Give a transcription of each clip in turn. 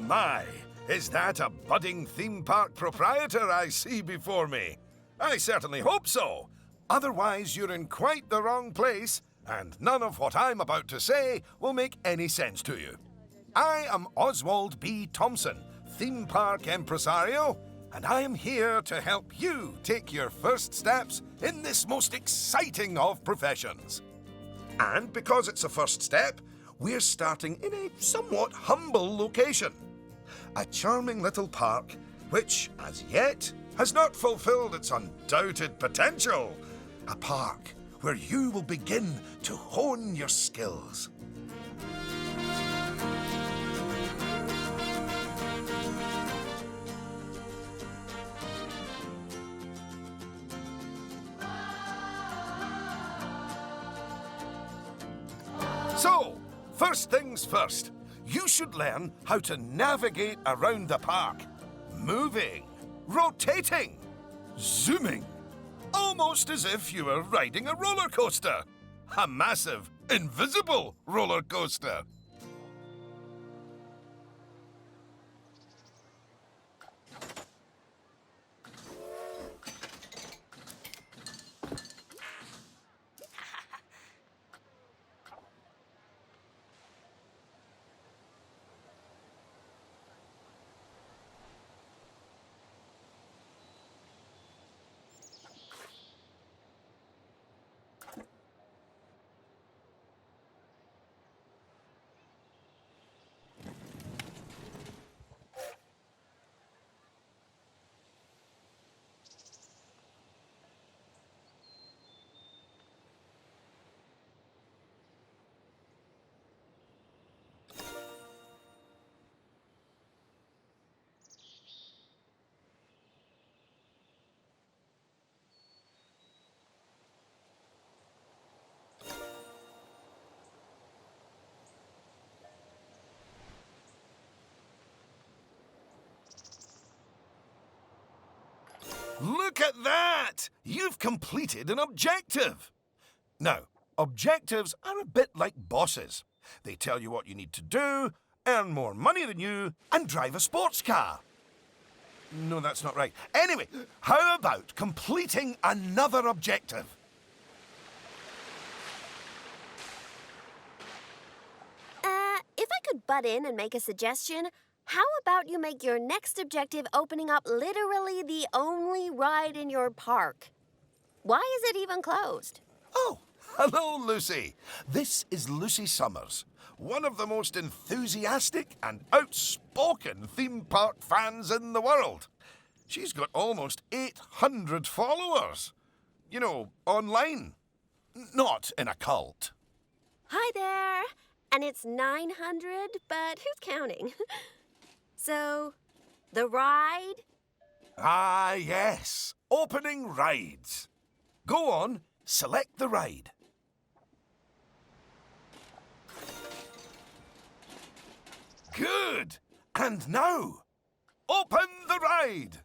my! Is that a budding theme park proprietor I see before me? I certainly hope so. Otherwise, you're in quite the wrong place, and none of what I'm about to say will make any sense to you. I am Oswald B. Thompson, theme park impresario, and I am here to help you take your first steps in this most exciting of professions. And because it's a first step, we're starting in a somewhat humble location. A charming little park which, as yet, has not fulfilled its undoubted potential. A park where you will begin to hone your skills. So, first things first, you should learn how to navigate around the park. Moving, rotating, zooming. Almost as if you were riding a roller coaster. A massive, invisible roller coaster. Look at that! You've completed an objective. Now, objectives are a bit like bosses. They tell you what you need to do, earn more money than you, and drive a sports car. No, that's not right. Anyway, how about completing another objective? If I could butt in and make a suggestion, how about you make your next objective opening up literally the only ride in your park? Why is it even closed? Oh, hello, Lucy. This is Lucy Summers, one of the most enthusiastic and outspoken theme park fans in the world. She's got almost 800 followers. You know, online. Not in a cult. Hi there. And it's 900, but who's counting? So, the ride? Ah, yes. Opening rides. Go on, select the ride. Good. And now, open the ride.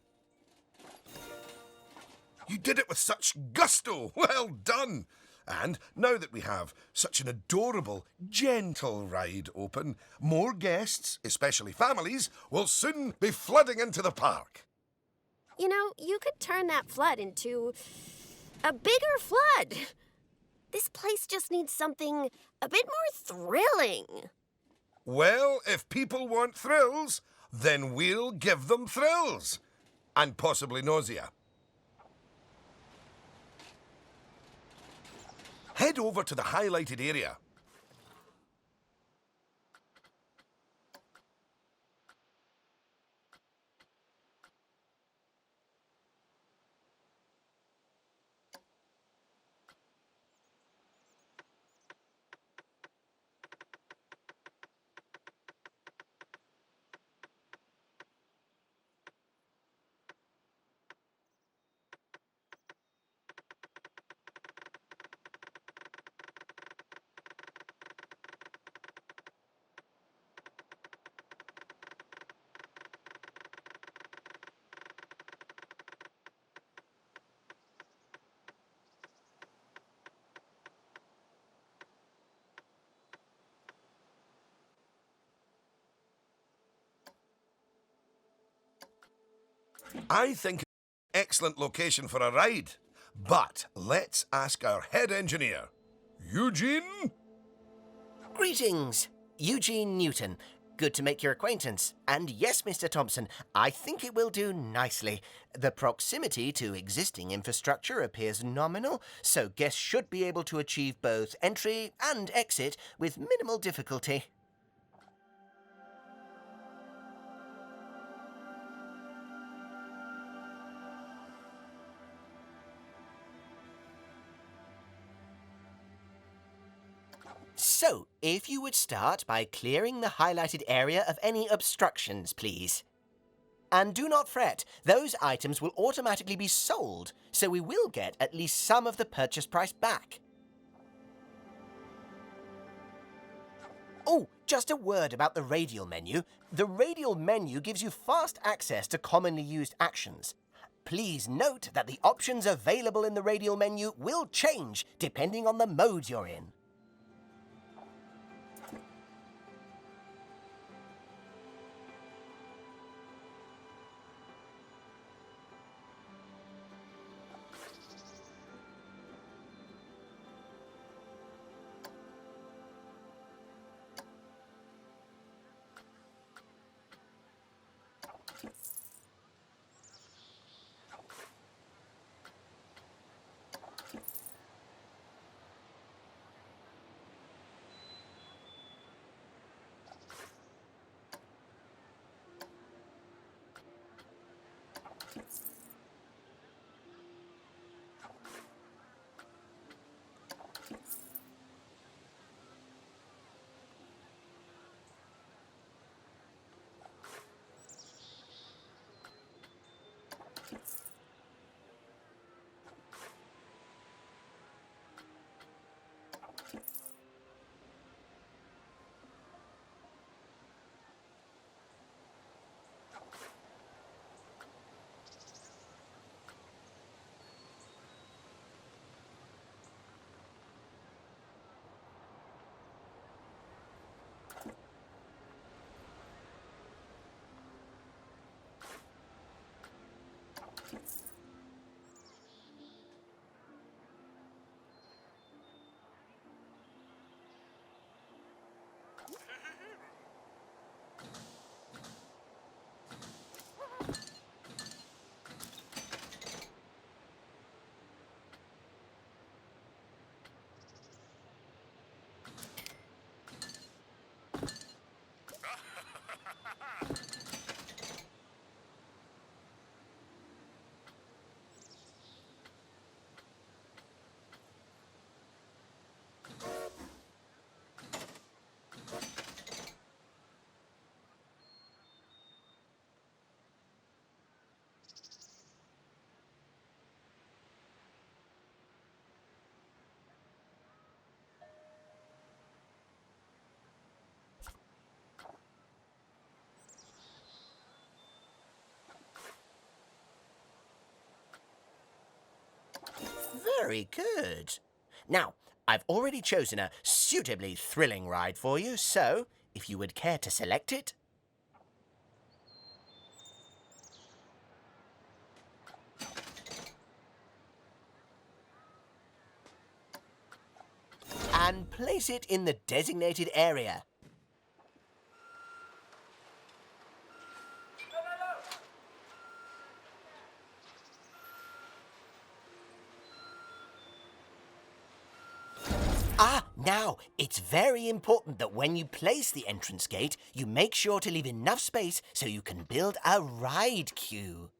You did it with such gusto. Well done. And now that we have such an adorable, gentle ride open, more guests, especially families, will soon be flooding into the park. You know, you could turn that flood into a bigger flood. This place just needs something a bit more thrilling. Well, if people want thrills, then we'll give them thrills. And possibly nausea. Head over to the highlighted area. I think it's an excellent location for a ride. But let's ask our head engineer. Eugene? Greetings, Eugene Newton. Good to make your acquaintance. And yes, Mr. Thompson, I think it will do nicely. The proximity to existing infrastructure appears nominal, so guests should be able to achieve both entry and exit with minimal difficulty. So, if you would start by clearing the highlighted area of any obstructions, please. And do not fret, those items will automatically be sold, so we will get at least some of the purchase price back. Oh, just a word about the Radial Menu. The Radial Menu gives you fast access to commonly used actions. Please note that the options available in the Radial Menu will change depending on the mode you're in. Very good. Now, I've already chosen a suitably thrilling ride for you, so if you would care to select it. And place it in the designated area. Now, it's very important that when you place the entrance gate, you make sure to leave enough space so you can build a ride queue.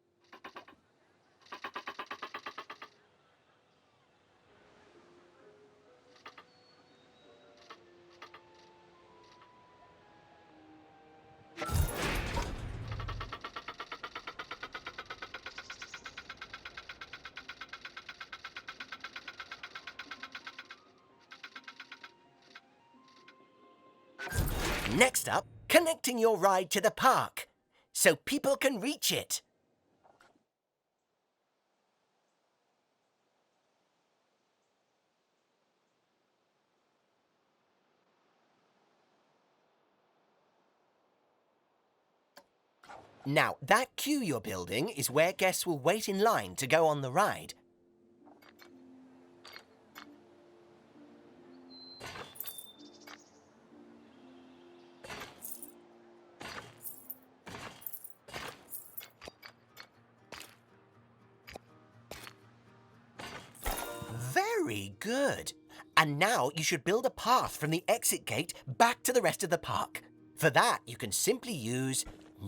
Next up, connecting your ride to the park, so people can reach it. Now, that queue you're building is where guests will wait in line to go on the ride. Very good. And now you should build a path from the exit gate back to the rest of the park. For that, you can simply use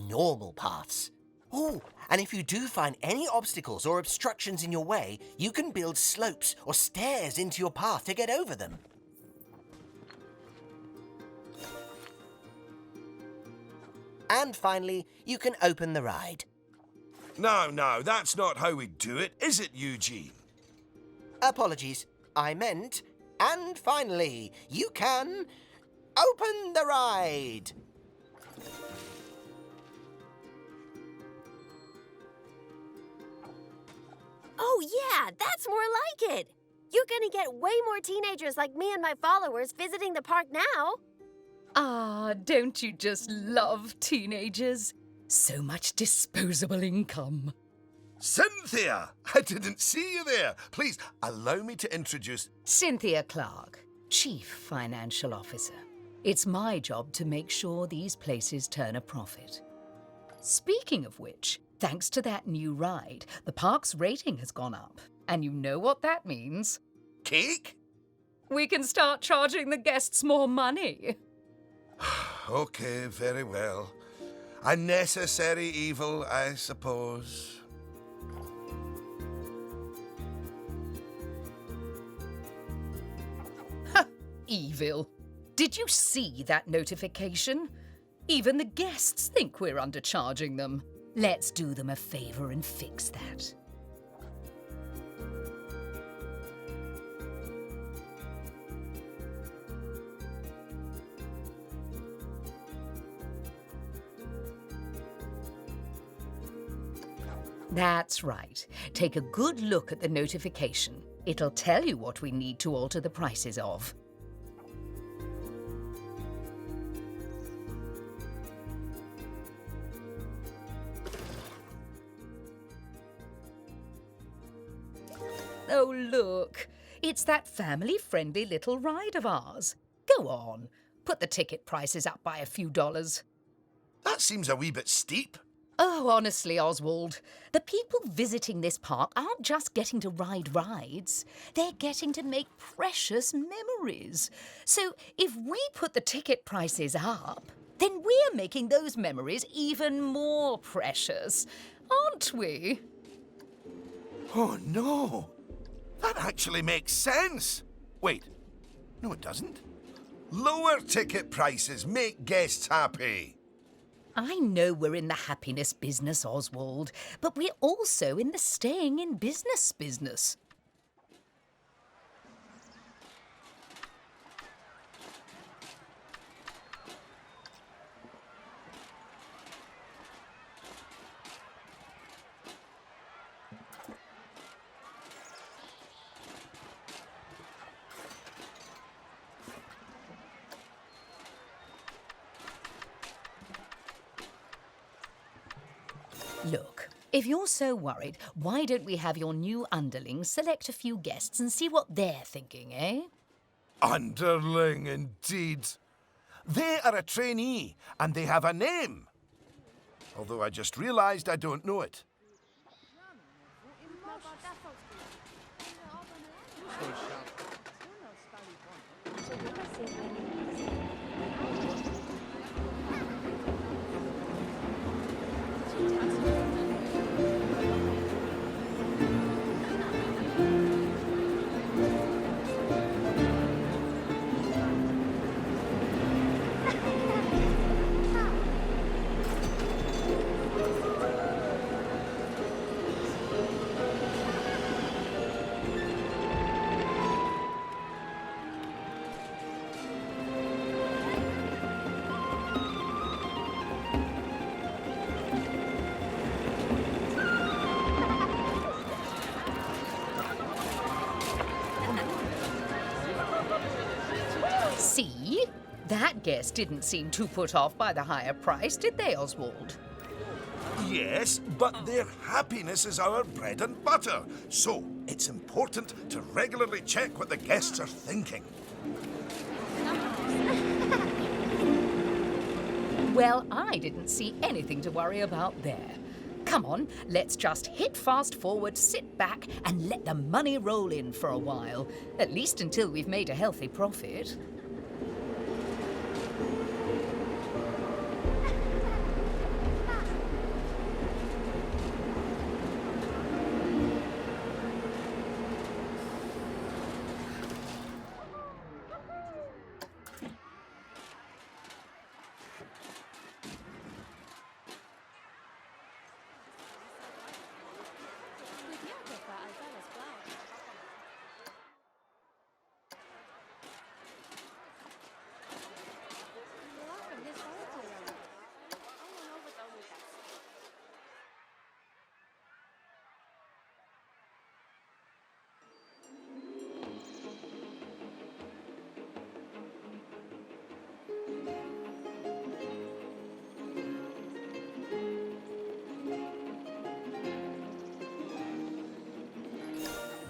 normal paths. Oh, and if you do find any obstacles or obstructions in your way, you can build slopes or stairs into your path to get over them. And finally, you can open the ride. No, that's not how we do it, is it, Eugene? Apologies, I meant, and finally, you can open the ride. Oh, yeah, that's more like it. You're gonna get way more teenagers like me and my followers visiting the park now. Ah, don't you just love teenagers? So much disposable income. Cynthia! I didn't see you there. Please, allow me to introduce... Cynthia Clark, Chief Financial Officer. It's my job to make sure these places turn a profit. Speaking of which, thanks to that new ride, the park's rating has gone up. And you know what that means? Cake? We can start charging the guests more money. Okay, very well. A necessary evil, I suppose. Evil. Did you see that notification? Even the guests think we're undercharging them. Let's do them a favor and fix that. That's right. Take a good look at the notification. It'll tell you what we need to alter the prices of. Oh, look. It's that family-friendly little ride of ours. Go on. Put the ticket prices up by a few dollars. That seems a wee bit steep. Oh, honestly, Oswald, the people visiting this park aren't just getting to ride rides. They're getting to make precious memories. So if we put the ticket prices up, then we're making those memories even more precious, aren't we? Oh, no. That actually makes sense. Wait. No, it doesn't. Lower ticket prices make guests happy. I know we're in the happiness business, Oswald, but we're also in the staying in business. Look, if you're so worried, why don't we have your new underlings select a few guests and see what they're thinking, eh? Underling, indeed. They are a trainee, and they have a name. Although I just realised I don't know it. See? That guest didn't seem too put off by the higher price, did they, Oswald? Yes, but their happiness is our bread and butter. So it's important to regularly check what the guests are thinking. Well, I didn't see anything to worry about there. Come on, let's just hit fast forward, sit back, and let the money roll in for a while. At least until we've made a healthy profit.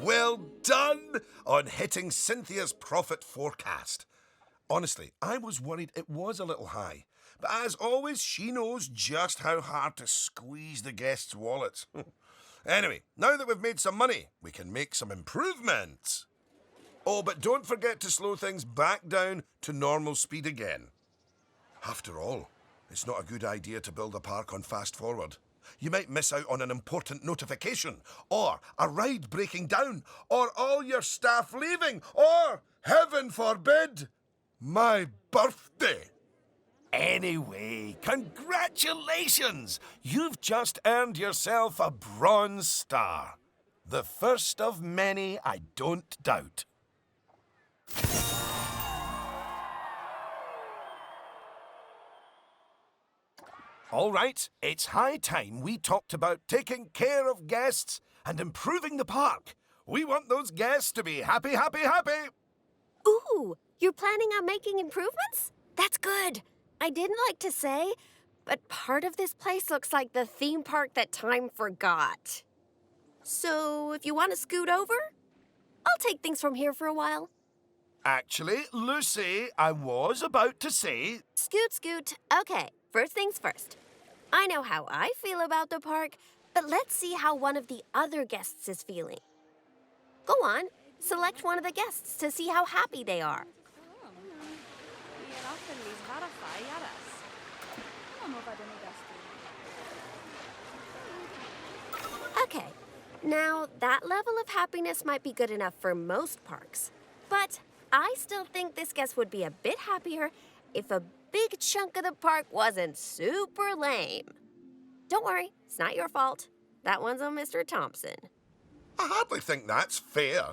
Well done on hitting Cynthia's profit forecast. Honestly, I was worried it was a little high. But as always, she knows just how hard to squeeze the guests' wallets. Anyway, now that we've made some money, we can make some improvements. Oh, but don't forget to slow things back down to normal speed again. After all, it's not a good idea to build a park on fast forward. You might miss out on an important notification, or a ride breaking down, or all your staff leaving, or, heaven forbid, my birthday. Anyway, congratulations! You've just earned yourself a bronze star. The first of many, I don't doubt. All right, it's high time we talked about taking care of guests and improving the park. We want those guests to be happy, happy, happy. Ooh, you're planning on making improvements? That's good. I didn't like to say, but part of this place looks like the theme park that time forgot. So if you want to scoot over, I'll take things from here for a while. Actually, Lucy, I was about to say... Scoot, scoot. Okay, first things first. I know how I feel about the park, but let's see how one of the other guests is feeling. Go on, select one of the guests to see how happy they are. Okay, now that level of happiness might be good enough for most parks, but I still think this guest would be a bit happier if a big chunk of the park wasn't super lame. Don't worry, it's not your fault. That one's on Mr. Thompson. I hardly think that's fair.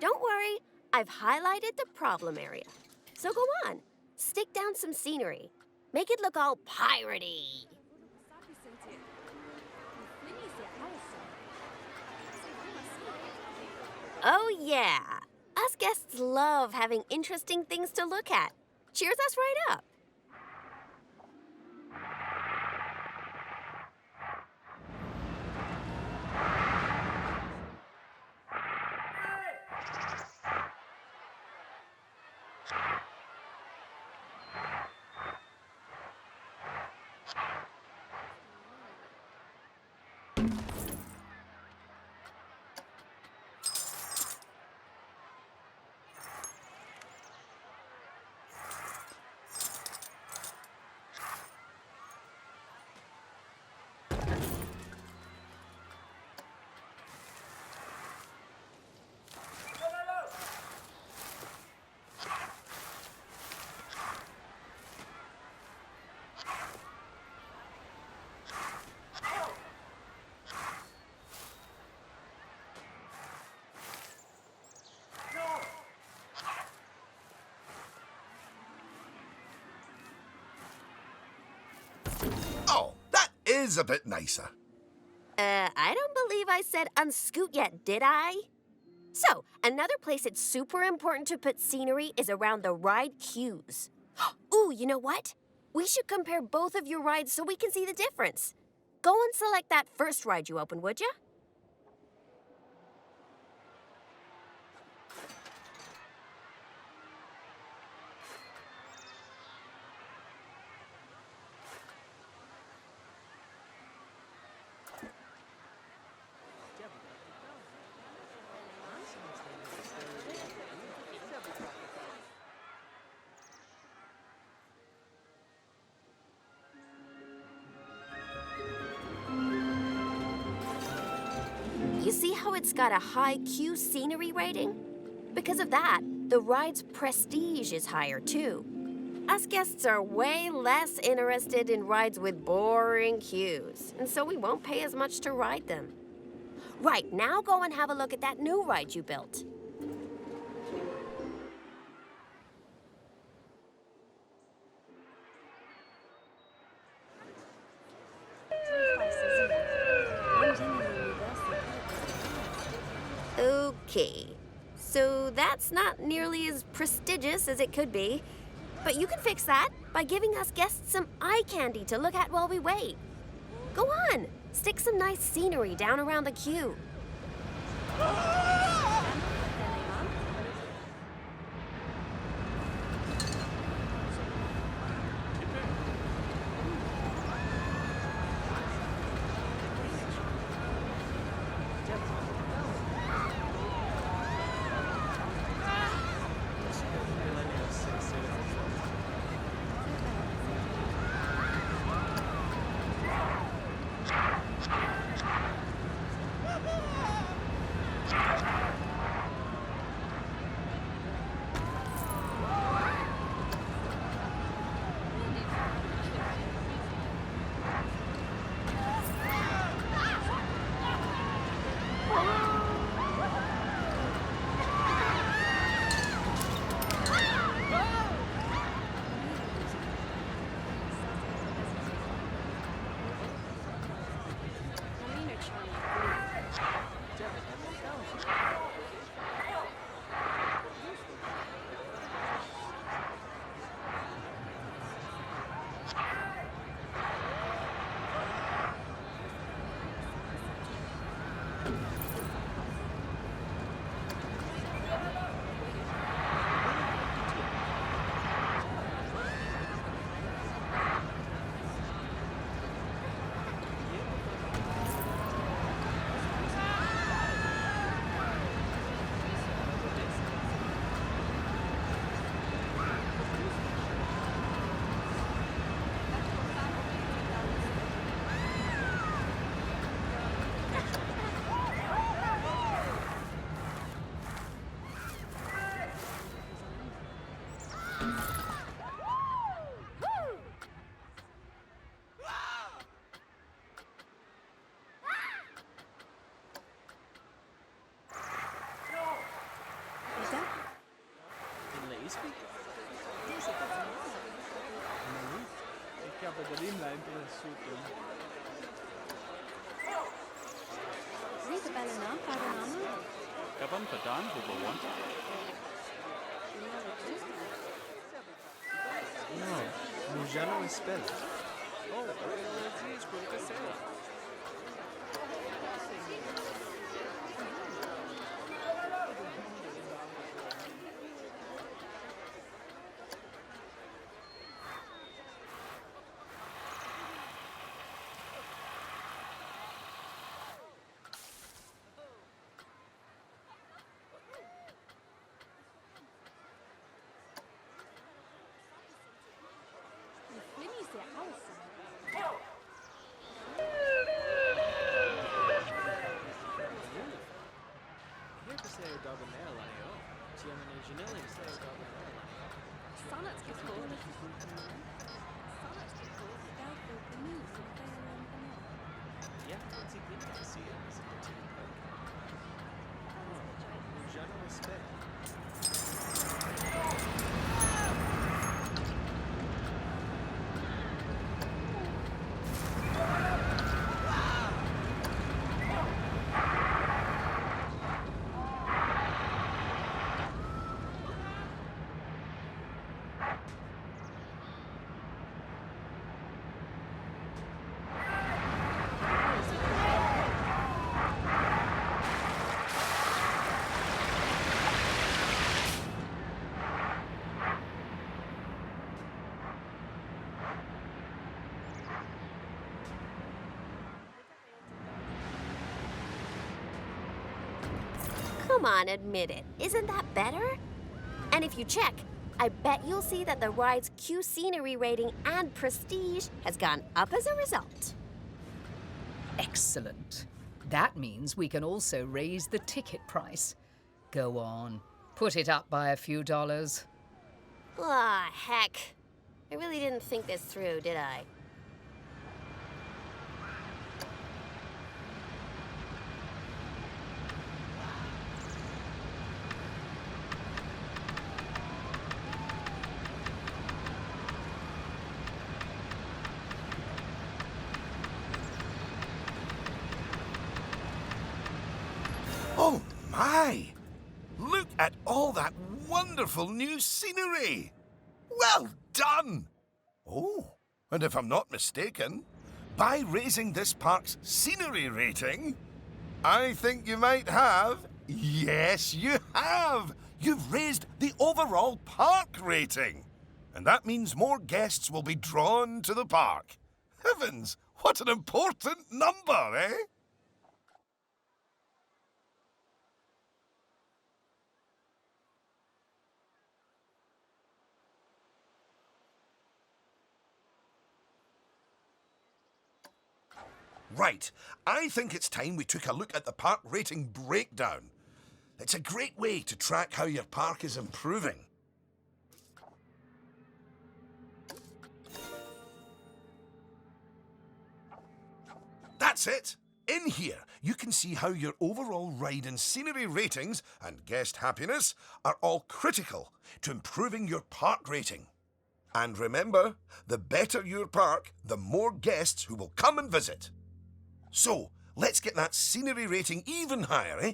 Don't worry, I've highlighted the problem area. So go on, stick down some scenery. Make it look all piratey. Oh yeah, us guests love having interesting things to look at. Cheers us right up. is a bit nicer. I don't believe I said unscoot yet, did I? So, another place it's super important to put scenery is around the ride queues. Ooh, you know what? We should compare both of your rides so we can see the difference. Go and select that first ride you opened, would you? You see how it's got a high queue scenery rating? Because of that, the ride's prestige is higher too. Us guests are way less interested in rides with boring queues, and so we won't pay as much to ride them. Right, now go and have a look at that new ride you built. Okay, so that's not nearly as prestigious as it could be. But you can fix that by giving us guests some eye candy to look at while we wait. Go on, stick some nice scenery down around the queue. Ik heb de rimlijn zoeken. Kapan Patan, Bubawan? No, no já não espera. Oh, diz por que será? Come on, admit it. Isn't that better? And if you check, I bet you'll see that the ride's Q scenery rating and prestige has gone up as a result. Excellent. That means we can also raise the ticket price. Go on, put it up by a few dollars. Ah, heck. I really didn't think this through, did I? Oh, my! Look at all that wonderful new scenery! Well done! Oh, and if I'm not mistaken, by raising this park's scenery rating, I think you might have... Yes, you have! You've raised the overall park rating. And that means more guests will be drawn to the park. Heavens, what an important number, eh? Right, I think it's time we took a look at the park rating breakdown. It's a great way to track how your park is improving. That's it! In here, you can see how your overall ride and scenery ratings and guest happiness are all critical to improving your park rating. And remember, the better your park, the more guests who will come and visit. So, let's get that scenery rating even higher, eh?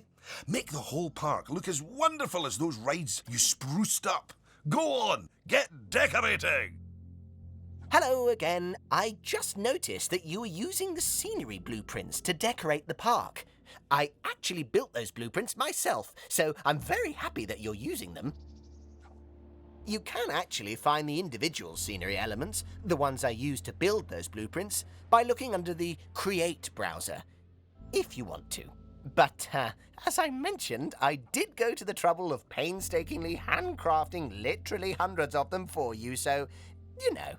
Make the whole park look as wonderful as those rides you spruced up. Go on, get decorating! Hello again. I just noticed that you were using the scenery blueprints to decorate the park. I actually built those blueprints myself, so I'm very happy that you're using them. You can actually find the individual scenery elements, the ones I used to build those blueprints, by looking under the Create browser, if you want to. But, as I mentioned, I did go to the trouble of painstakingly handcrafting literally hundreds of them for you, so, you know.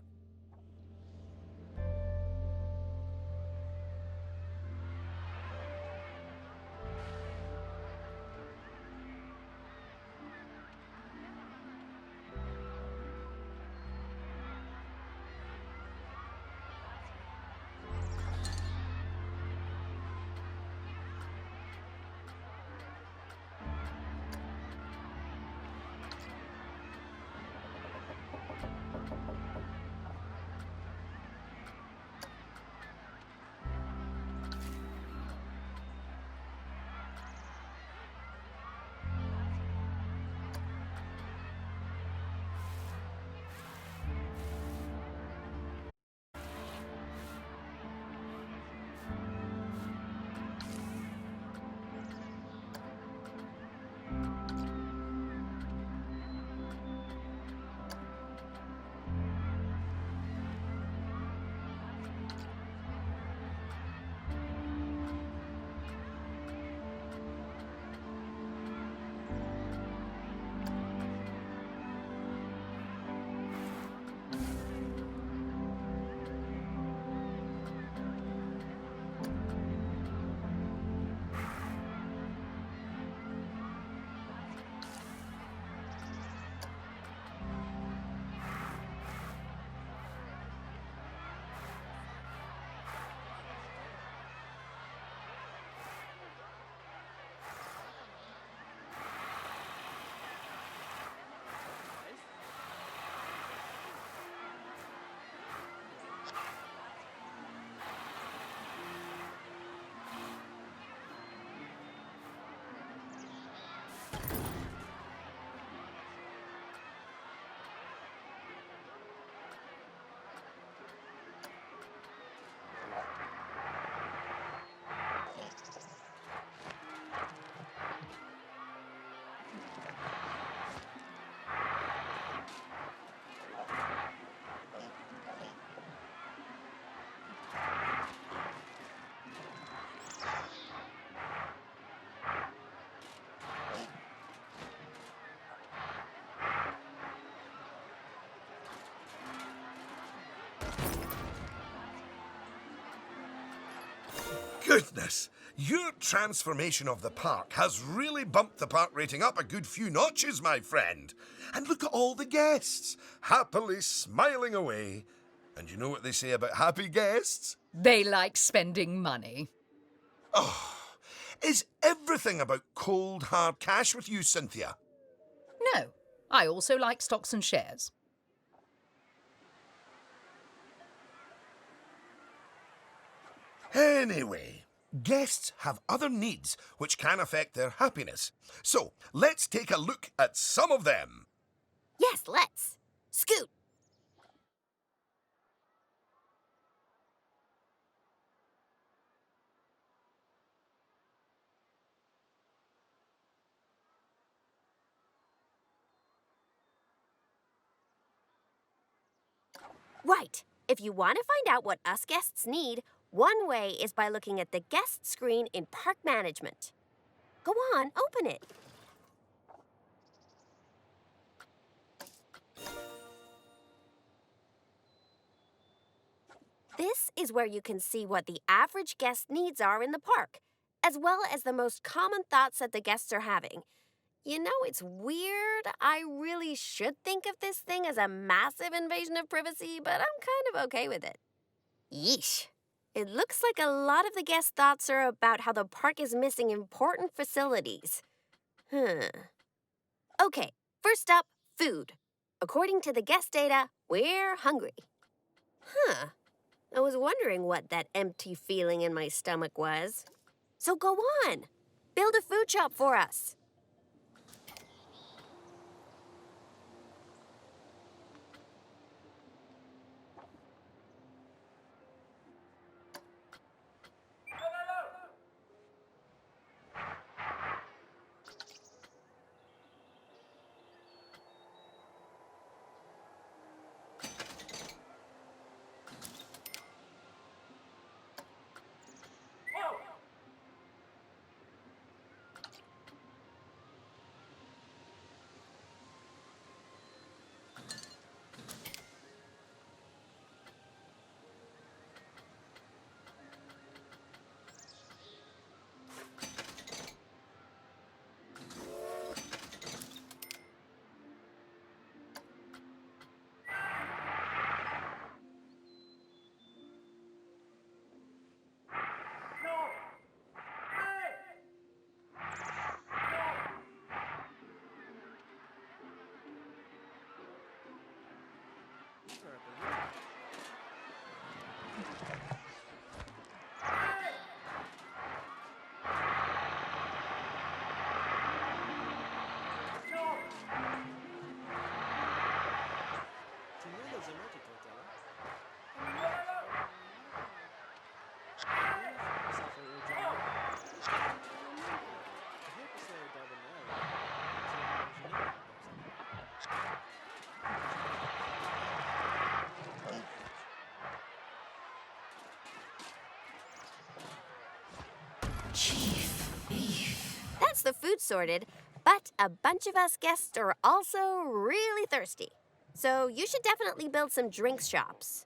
Goodness, your transformation of the park has really bumped the park rating up a good few notches, my friend. And look at all the guests, happily smiling away. And you know what they say about happy guests? They like spending money. Is everything about cold, hard cash with you, Cynthia? No, I also like stocks and shares. Anyway, guests have other needs which can affect their happiness. So, let's take a look at some of them. Yes, let's. Scoot. Right. If you want to find out what us guests need, one way is by looking at the guest screen in Park Management. Go on, open it. This is where you can see what the average guest needs are in the park, as well as the most common thoughts that the guests are having. You know, it's weird. I really should think of this thing as a massive invasion of privacy, but I'm kind of okay with it. Yeesh. It looks like a lot of the guest thoughts are about how the park is missing important facilities. Okay, first up, food. According to the guest data, we're hungry. I was wondering what that empty feeling in my stomach was. So go on. Build a food shop for us. That's the food sorted, but a bunch of us guests are also really thirsty. So you should definitely build some drinks shops.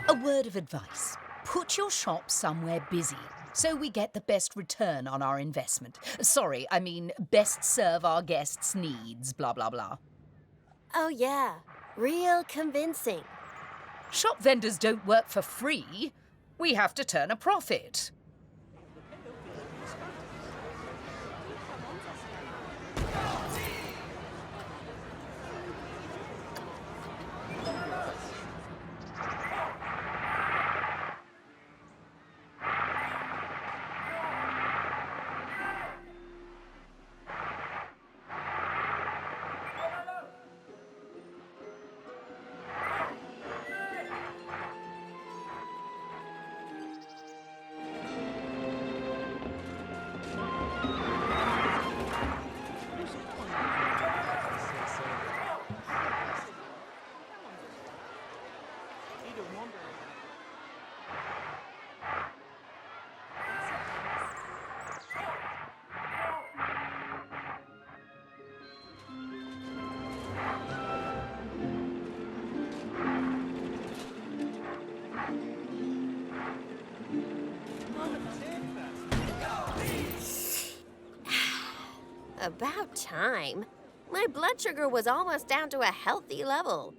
A word of advice. Put your shop somewhere busy so we get the best return on our investment. Sorry, I mean best serve our guests' needs, blah, blah, blah. Oh yeah, real convincing. Shop vendors don't work for free. We have to turn a profit. About time. My blood sugar was almost down to a healthy level.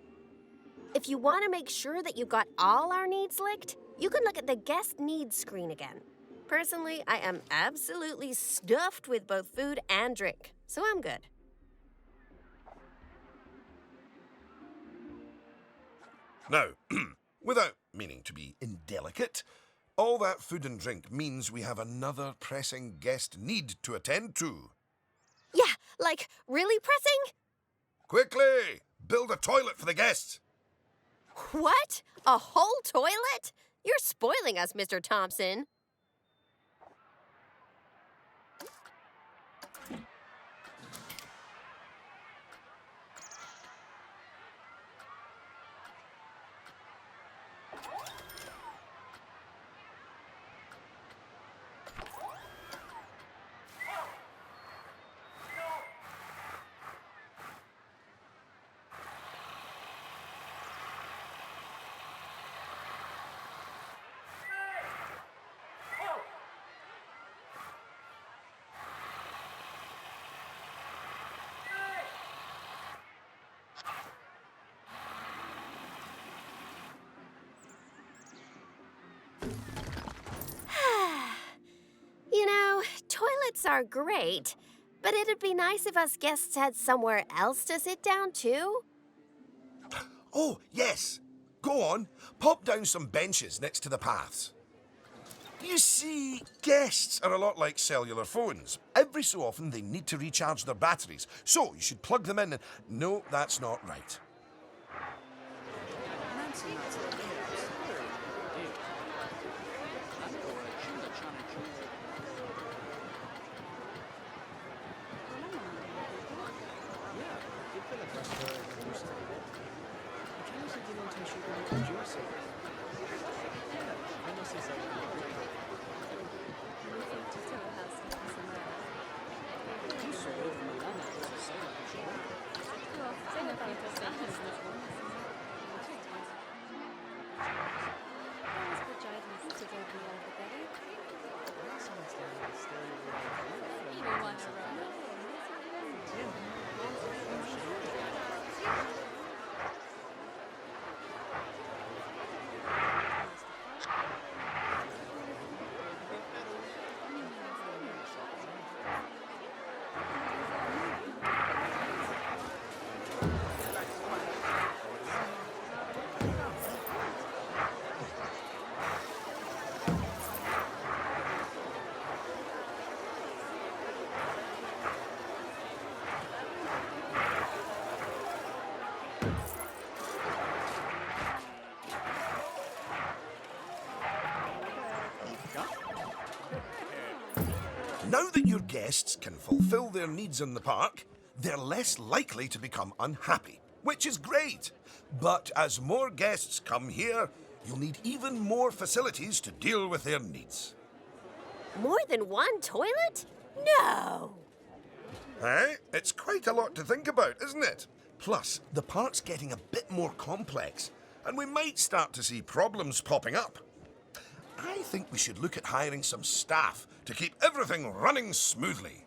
If you want to make sure that you got all our needs licked, you can look at the guest needs screen again. Personally, I am absolutely stuffed with both food and drink, so I'm good. Now, without meaning to be indelicate, all that food and drink means we have another pressing guest need to attend to. Yeah, like, really pressing? Quickly! Build a toilet for the guests! What? A whole toilet? You're spoiling us, Mr. Thompson. You know, toilets are great, but it'd be nice if us guests had somewhere else to sit down, too. Oh, yes. Go on. Pop down some benches next to the paths. You see, guests are a lot like cellular phones. Every so often they need to recharge their batteries, so you should plug them in and... No, that's not right. Now that your guests can fulfill their needs in the park, they're less likely to become unhappy, which is great. But as more guests come here, you'll need even more facilities to deal with their needs. More than one toilet? No! Eh? It's quite a lot to think about, isn't it? Plus, the park's getting a bit more complex, and we might start to see problems popping up. I think we should look at hiring some staff to keep everything running smoothly.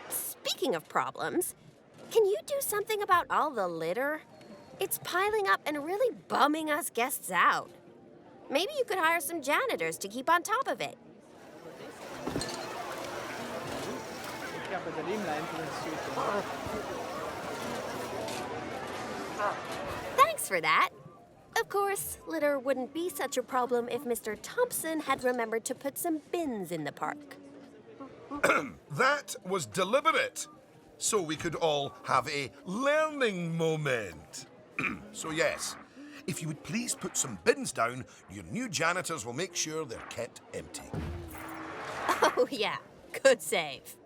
Speaking of problems, can you do something about all the litter? It's piling up and really bumming us guests out. Maybe you could hire some janitors to keep on top of it. Thanks for that. Of course, litter wouldn't be such a problem if Mr. Thompson had remembered to put some bins in the park. That was deliberate, so we could all have a learning moment. So yes, if you would please put some bins down, your new janitors will make sure they're kept empty. Oh yeah, good save.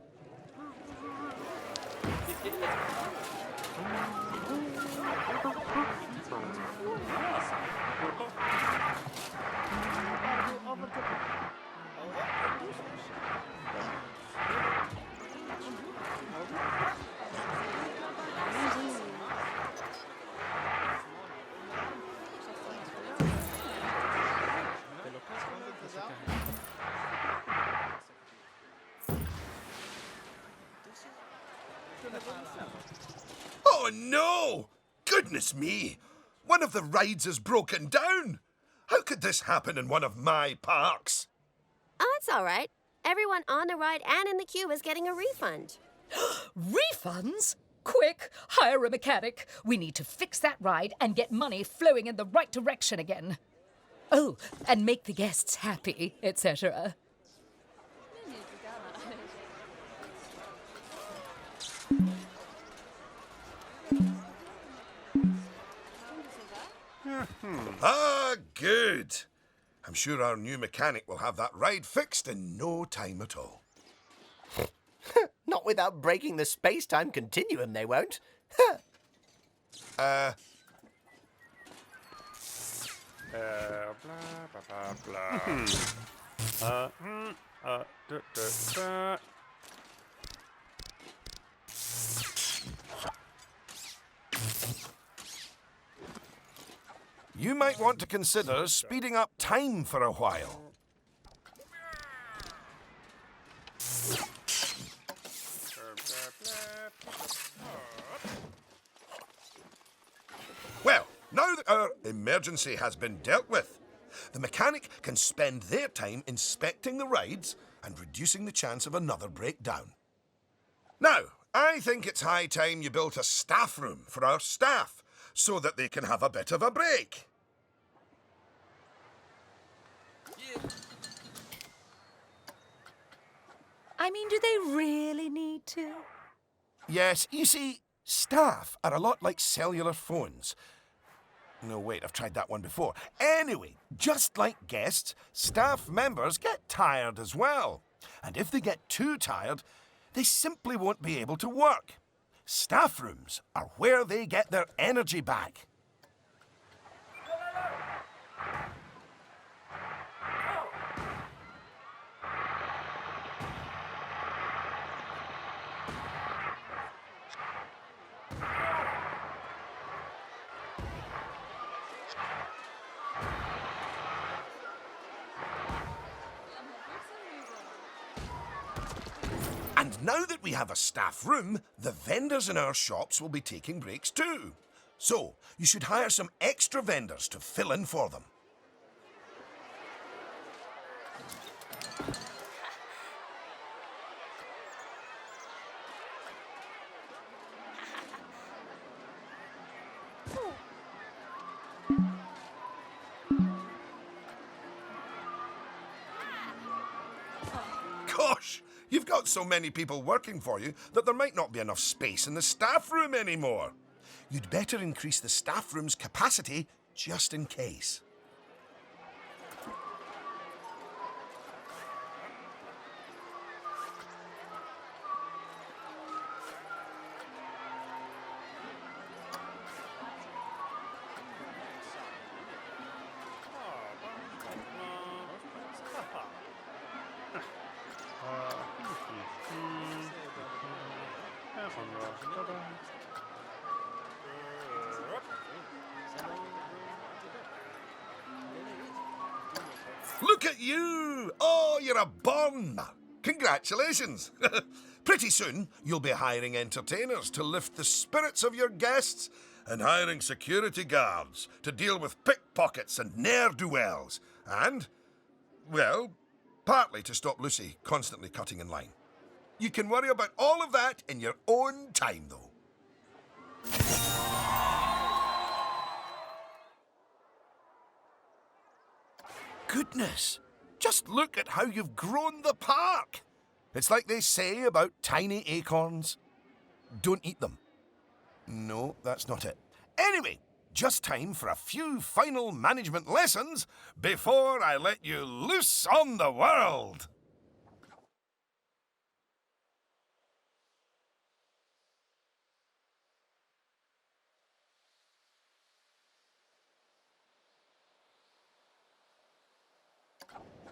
Oh no! Goodness me! One of the rides has broken down! How could this happen in one of my parks? Oh, it's all right. Everyone on the ride and in the queue is getting a refund. Refunds? Quick, hire a mechanic. We need to fix that ride and get money flowing in the right direction again. Oh, and make the guests happy, etc. Ah, good. I'm sure our new mechanic will have that ride fixed in no time at all. Not without breaking the space-time continuum, they won't. Blah, blah, blah, blah. Da, da, da. You might want to consider speeding up time for a while. Well, now that our emergency has been dealt with, the mechanic can spend their time inspecting the rides and reducing the chance of another breakdown. Now, I think it's high time you built a staff room for our staff so that they can have a bit of a break. I mean, do they really need to? Yes, you see, staff are a lot like cellular phones. No, wait, I've tried that one before. Anyway, just like guests, staff members get tired as well. And if they get too tired, they simply won't be able to work. Staff rooms are where they get their energy back. And now that we have a staff room, the vendors in our shops will be taking breaks too. So, you should hire some extra vendors to fill in for them. Gosh, you've got so many people working for you that there might not be enough space in the staff room anymore. You'd better increase the staff room's capacity just in case. Look at you! Oh, you're a born. Congratulations! Pretty soon, you'll be hiring entertainers to lift the spirits of your guests and hiring security guards to deal with pickpockets and ne'er-do-wells. And, well, partly to stop Lucy constantly cutting in line. You can worry about all of that in your own time, though. Goodness, just look at how you've grown the park. It's like they say about tiny acorns. Don't eat them. No, that's not it. Anyway, just time for a few final management lessons before I let you loose on the world.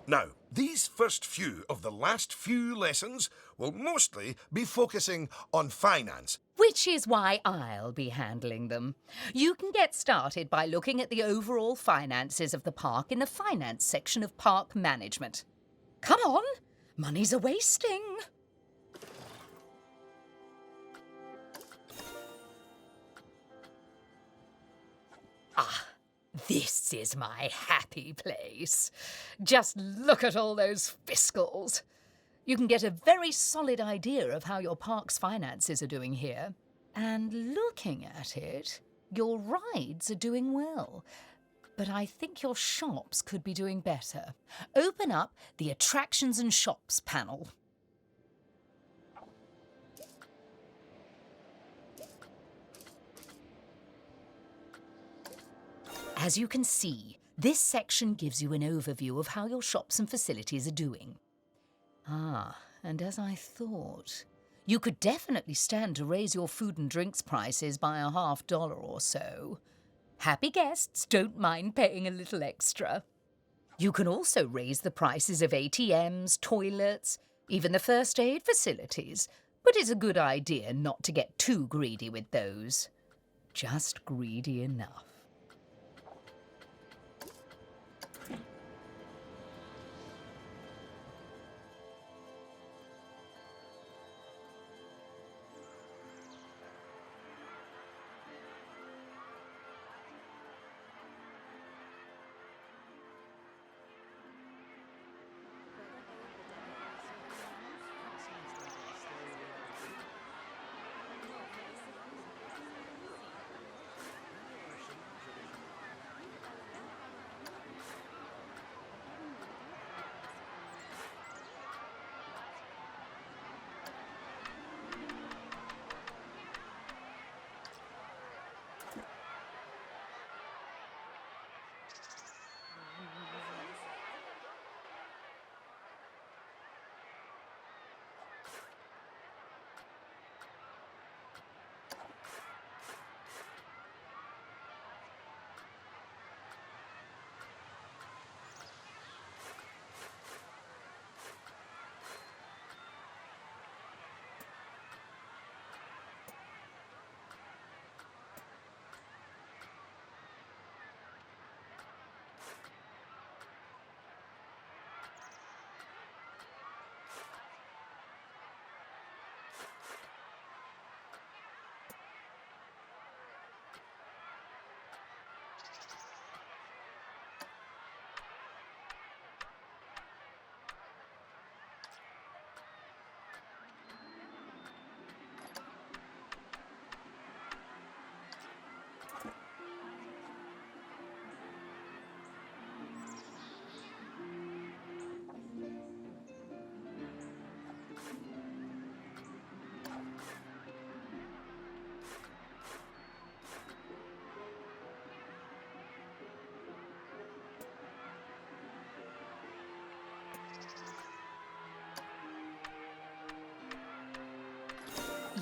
Now, these first few of the last few lessons will mostly be focusing on finance. Which is why I'll be handling them. You can get started by looking at the overall finances of the park in the finance section of park management. Come on, money's a-wasting. This is my happy place. Just look at all those fiscals. You can get a very solid idea of how your park's finances are doing here. And looking at it, your rides are doing well. But I think your shops could be doing better. Open up the Attractions and Shops panel. As you can see, this section gives you an overview of how your shops and facilities are doing. Ah, and as I thought, you could definitely stand to raise your food and drinks prices by $50 or so. Happy guests don't mind paying a little extra. You can also raise the prices of ATMs, toilets, even the first aid facilities, but it's a good idea not to get too greedy with those. Just greedy enough.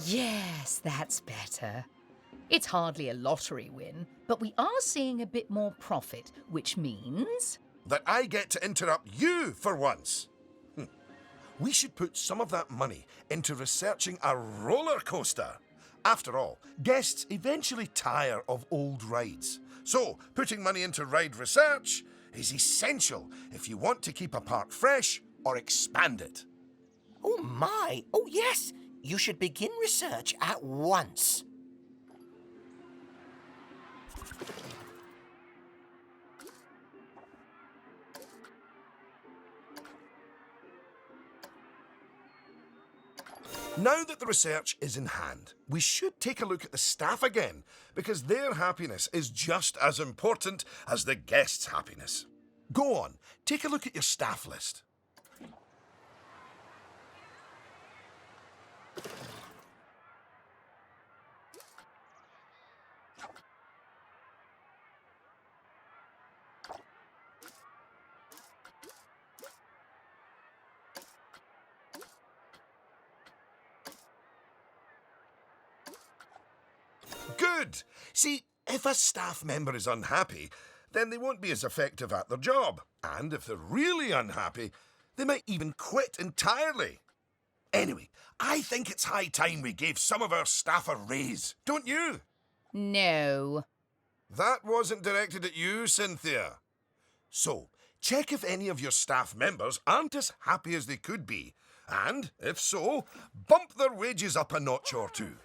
Yes, that's better. It's hardly a lottery win, but we are seeing a bit more profit, which means... That I get to interrupt you for once. We should put some of that money into researching a roller coaster. After all, guests eventually tire of old rides. So, putting money into ride research is essential if you want to keep a park fresh or expand it. Oh my! Oh yes! You should begin research at once. Now that the research is in hand, we should take a look at the staff again, because their happiness is just as important as the guests' happiness. Go on, take a look at your staff list. Good! See, if a staff member is unhappy, then they won't be as effective at their job. And if they're really unhappy, they might even quit entirely. Anyway, I think it's high time we gave some of our staff a raise, don't you? No. That wasn't directed at you, Cynthia. So, check if any of your staff members aren't as happy as they could be. And, if so, bump their wages up a notch or two.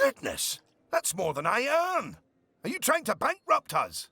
Goodness, that's more than I earn. Are you trying to bankrupt us?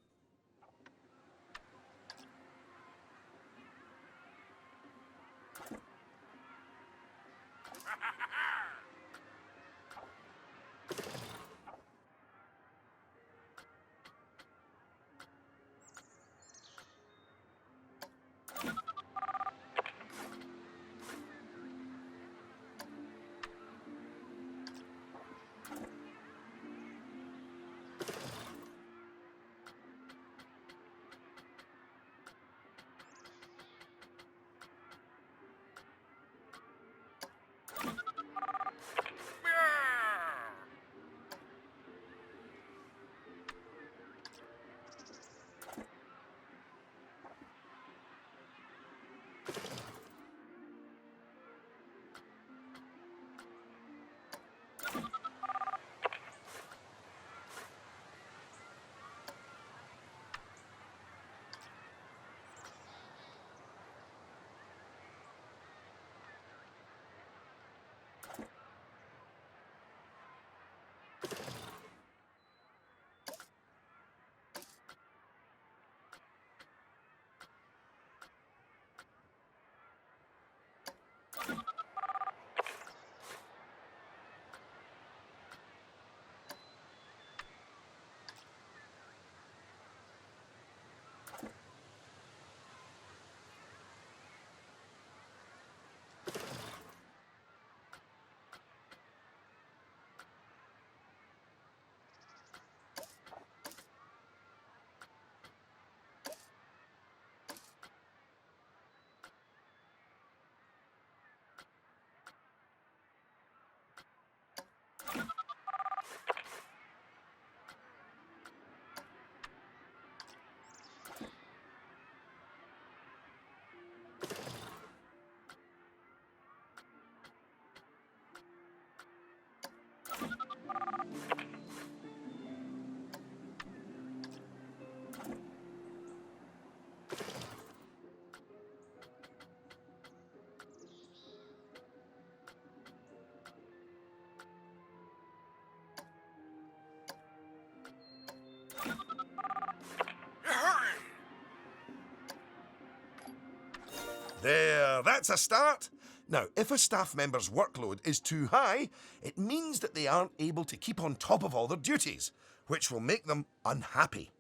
There, that's a start. Now, if a staff member's workload is too high, it means that they aren't able to keep on top of all their duties, which will make them unhappy.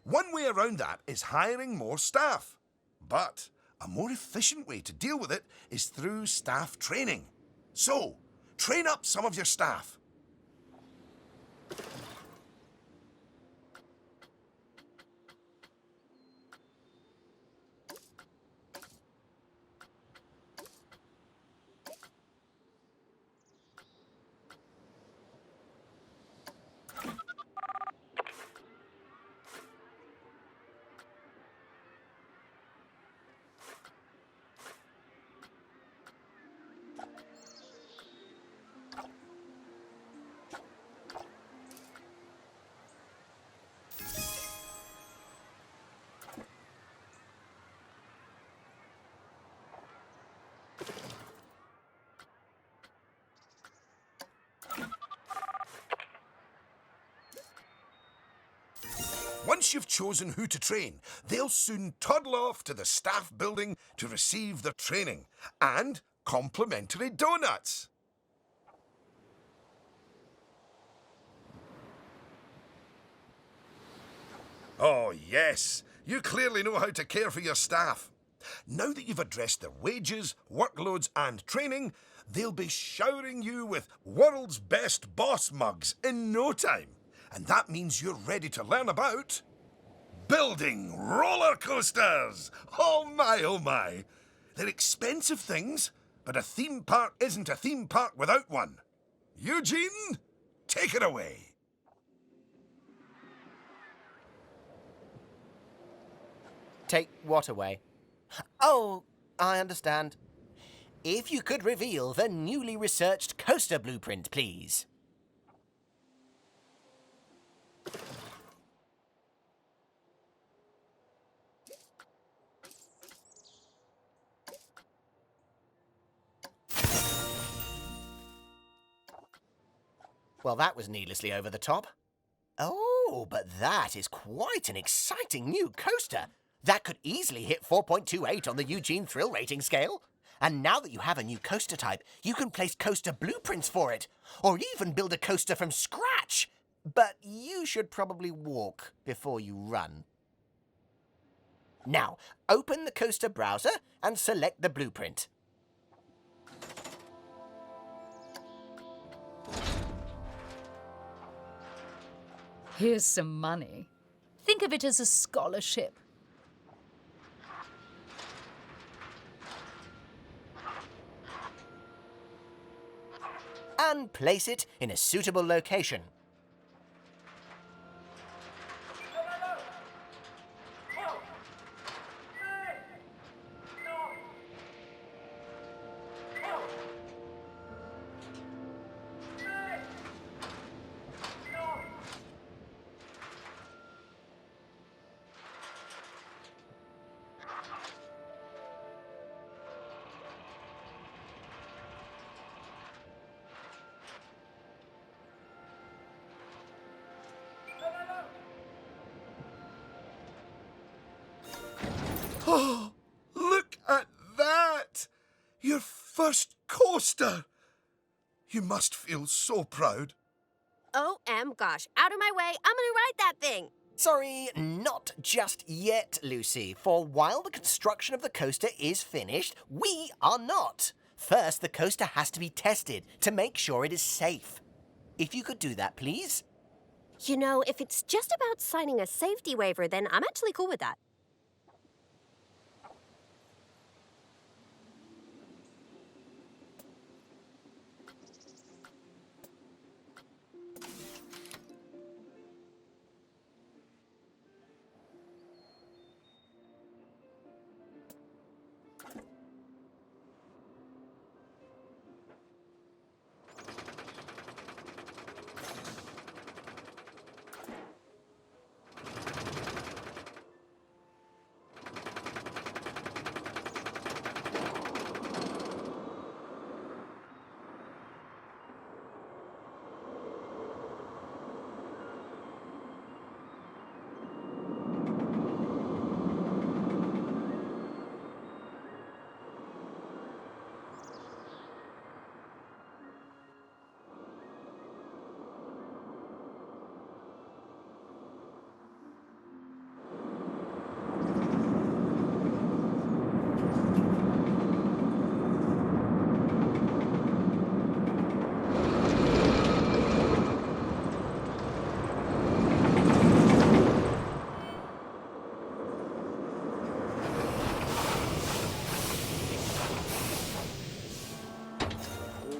One way around that is hiring more staff. But a more efficient way to deal with it is through staff training. So, train up some of your staff. Once you've chosen who to train, they'll soon toddle off to the staff building to receive their training and complimentary donuts. Oh, yes, you clearly know how to care for your staff. Now that you've addressed their wages, workloads, and training, they'll be showering you with world's best boss mugs in no time. And that means you're ready to learn about building roller coasters. Oh my, oh my. They're expensive things, but a theme park isn't a theme park without one. Eugene, take it away. Take what away? Oh, I understand. If you could reveal the newly researched coaster blueprint, please. Well, that was needlessly over the top. Oh, but that is quite an exciting new coaster. That could easily hit 4.28 on the Eugene Thrill Rating scale. And now that you have a new coaster type, you can place coaster blueprints for it, or even build a coaster from scratch. But you should probably walk before you run. Now, open the coaster browser and select the blueprint. Here's some money. Think of it as a scholarship. And place it in a suitable location. Oh, look at that! Your first coaster! You must feel so proud. Gosh, out of my way, I'm gonna ride that thing. Sorry, not just yet, Lucy, for while the construction of the coaster is finished, we are not. First, the coaster has to be tested to make sure it is safe. If you could do that, please. You know, if it's just about signing a safety waiver, then I'm actually cool with that.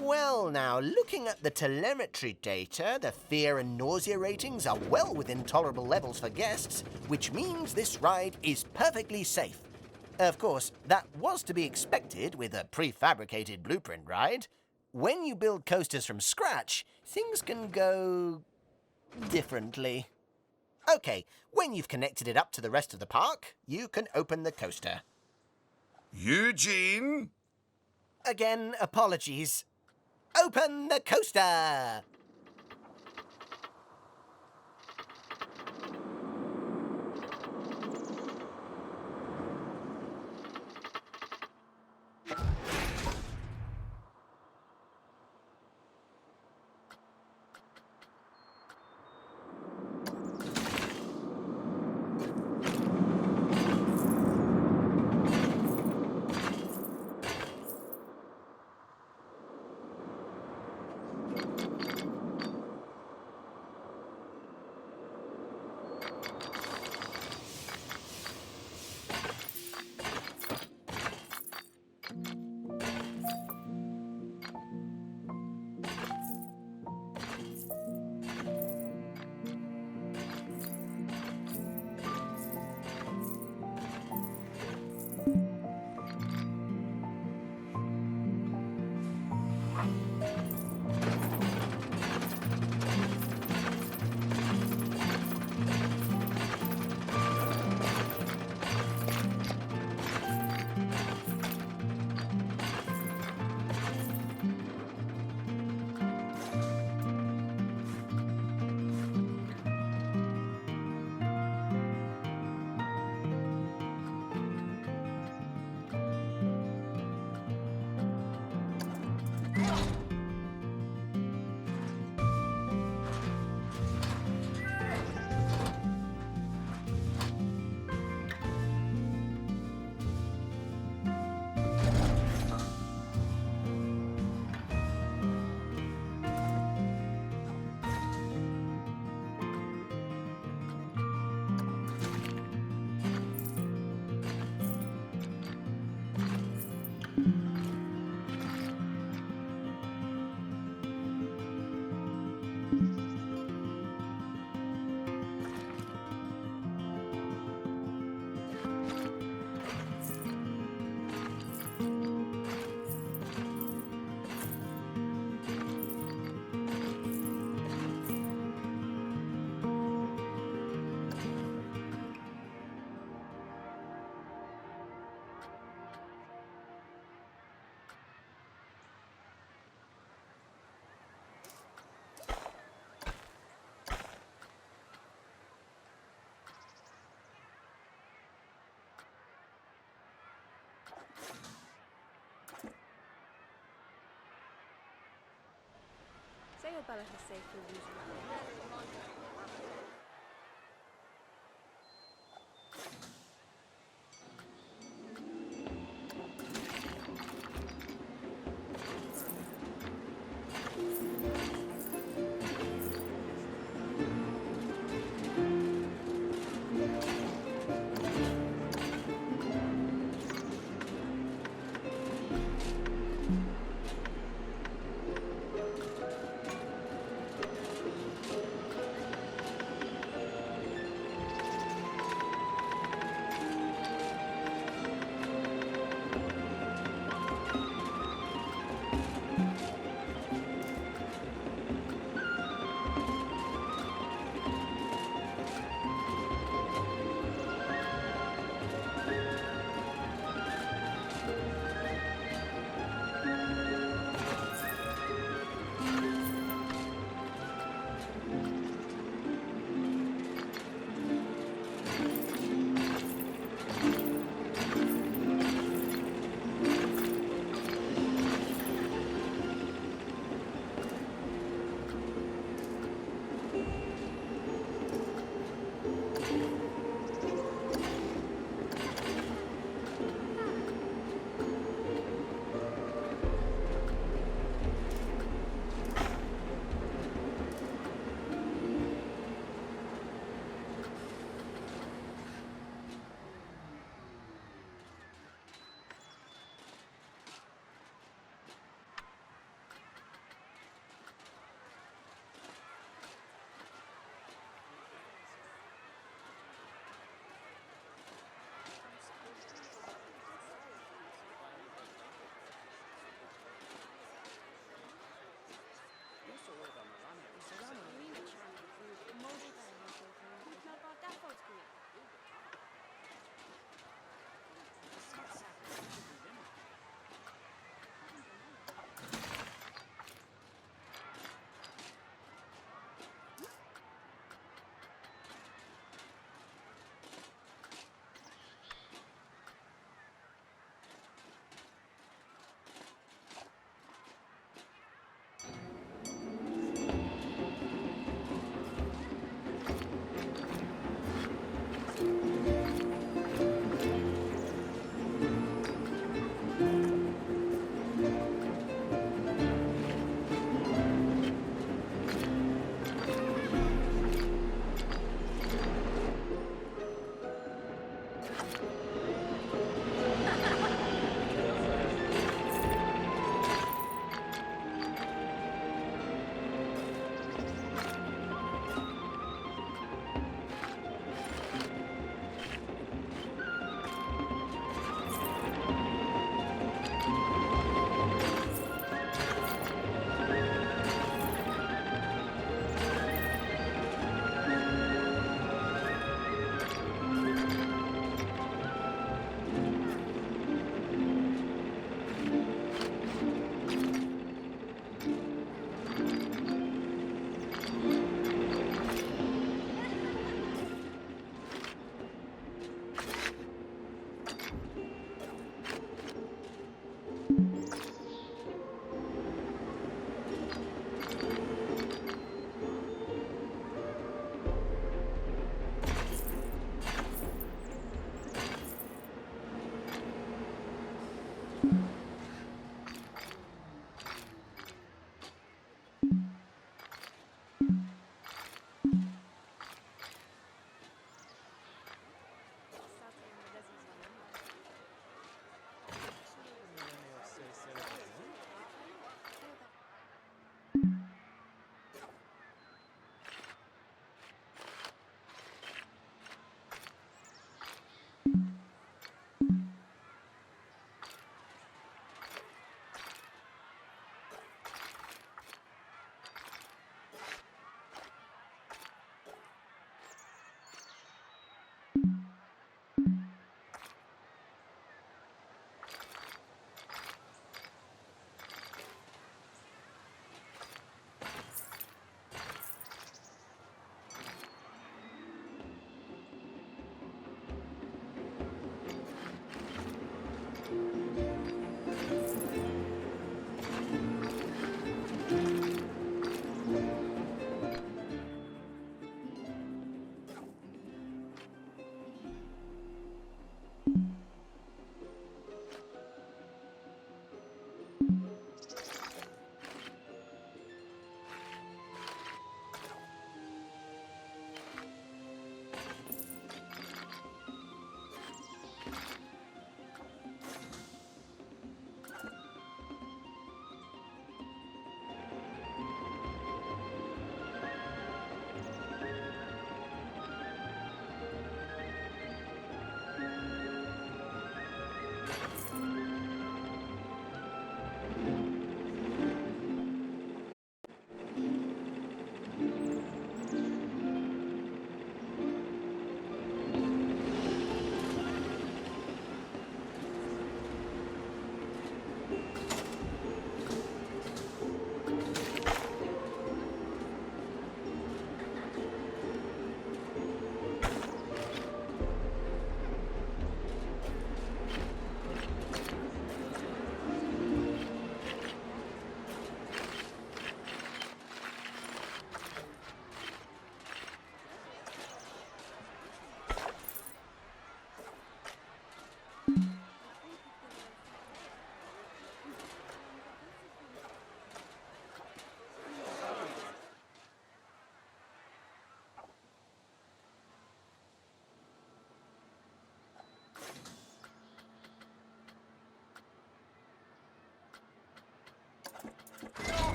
Well now, looking at the telemetry data, the fear and nausea ratings are well within tolerable levels for guests, which means this ride is perfectly safe. Of course, that was to be expected with a prefabricated blueprint ride. When you build coasters from scratch, things can go differently. Okay, when you've connected it up to the rest of the park, you can open the coaster. Eugene? Again, apologies. Open the coaster! Say your Bella has safe for using.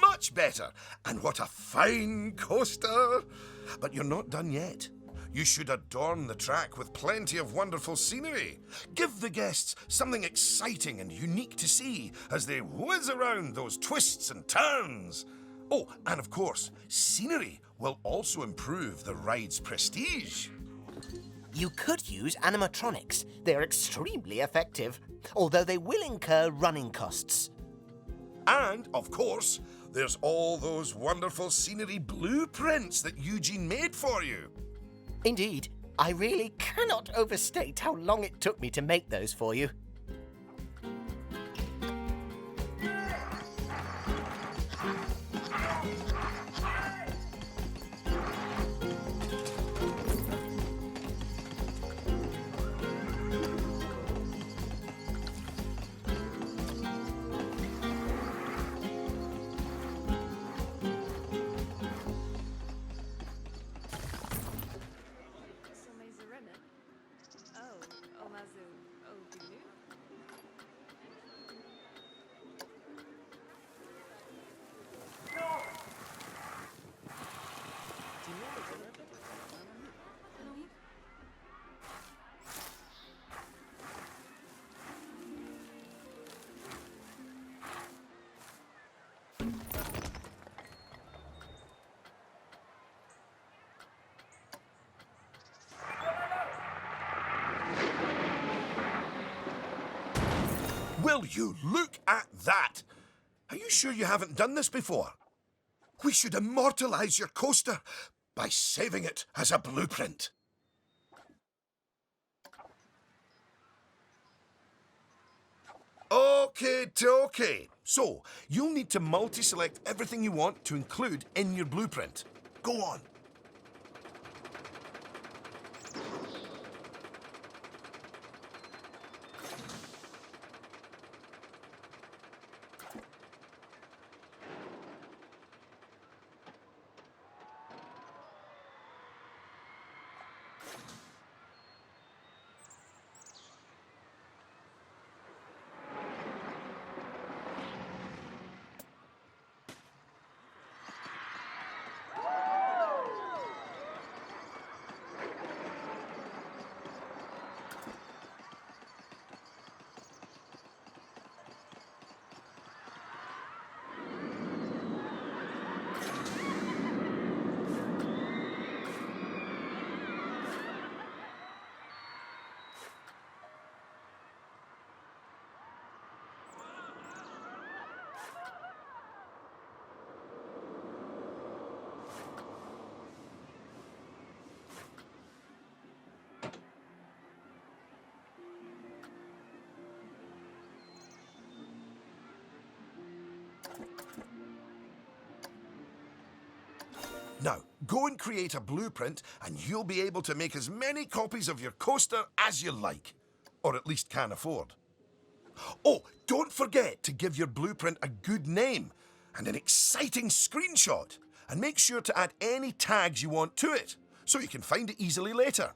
Much better. And what a fine coaster. But you're not done yet. You should adorn the track with plenty of wonderful scenery. Give the guests something exciting and unique to see as they whiz around those twists and turns. Oh, and of course, scenery will also improve the ride's prestige. You could use animatronics. They're extremely effective, although they will incur running costs. And, of course, there's all those wonderful scenery blueprints that Eugene made for you. Indeed, I really cannot overstate how long it took me to make those for you. Oh, Omazu, Odulu? Will you look at that? Are you sure you haven't done this before? We should immortalize your coaster by saving it as a blueprint. Okay. So, you'll need to multi-select everything you want to include in your blueprint. Go on. Now, go and create a blueprint and you'll be able to make as many copies of your coaster as you like. Or at least can afford. Oh, don't forget to give your blueprint a good name and an exciting screenshot. And make sure to add any tags you want to it, so you can find it easily later.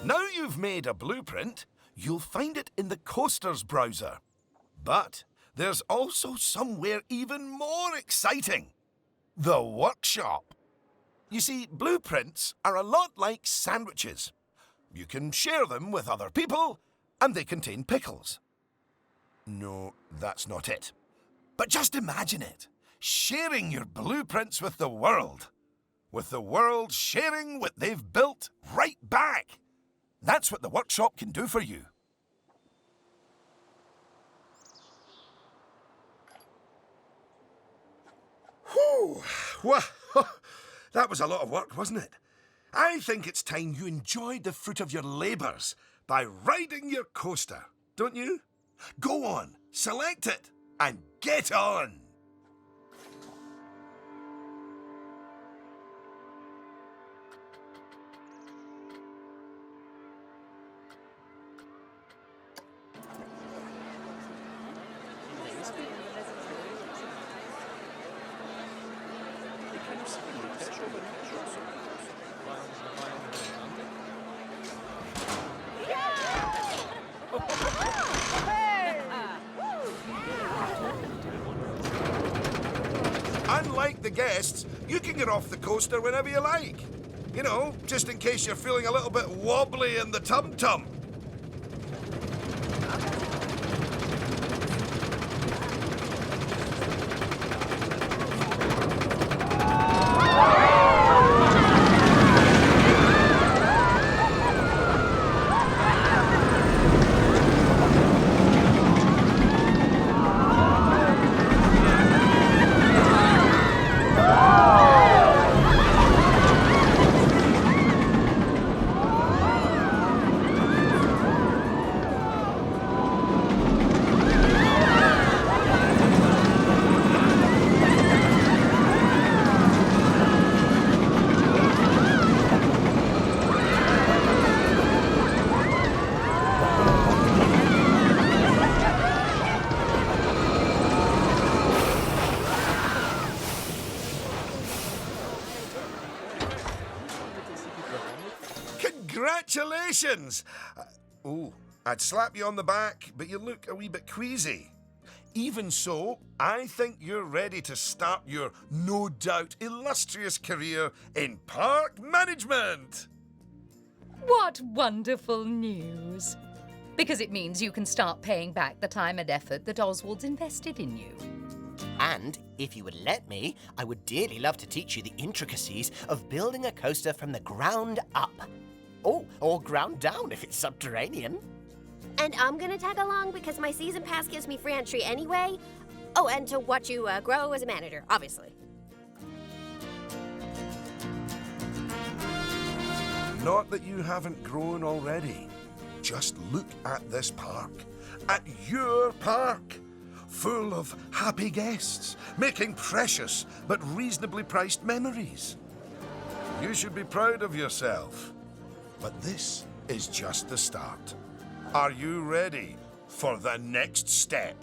Now you've made a blueprint, you'll find it in the Coasters browser. But there's also somewhere even more exciting. The workshop. You see, blueprints are a lot like sandwiches. You can share them with other people, and they contain pickles. No, that's not it. But just imagine it. Sharing your blueprints with the world. With the world sharing what they've built right back. That's what the workshop can do for you. Whew! Well, that was a lot of work, wasn't it? I think it's time you enjoyed the fruit of your labours by riding your coaster, don't you? Go on, select it, and get on! Unlike the guests, you can get off the coaster whenever you like. You know, just in case you're feeling a little bit wobbly in the tum-tum. Congratulations! I'd slap you on the back, but you look a wee bit queasy. Even so, I think you're ready to start your no doubt illustrious career in park management. What wonderful news! Because it means you can start paying back the time and effort that Oswald's invested in you. And if you would let me, I would dearly love to teach you the intricacies of building a coaster from the ground up. Oh, or ground down if it's subterranean. And I'm gonna tag along because my season pass gives me free entry anyway. Oh, and to watch you grow as a manager, obviously. Not that you haven't grown already. Just look at this park. At your park. Full of happy guests, making precious but reasonably priced memories. You should be proud of yourself. But this is just the start. Are you ready for the next step?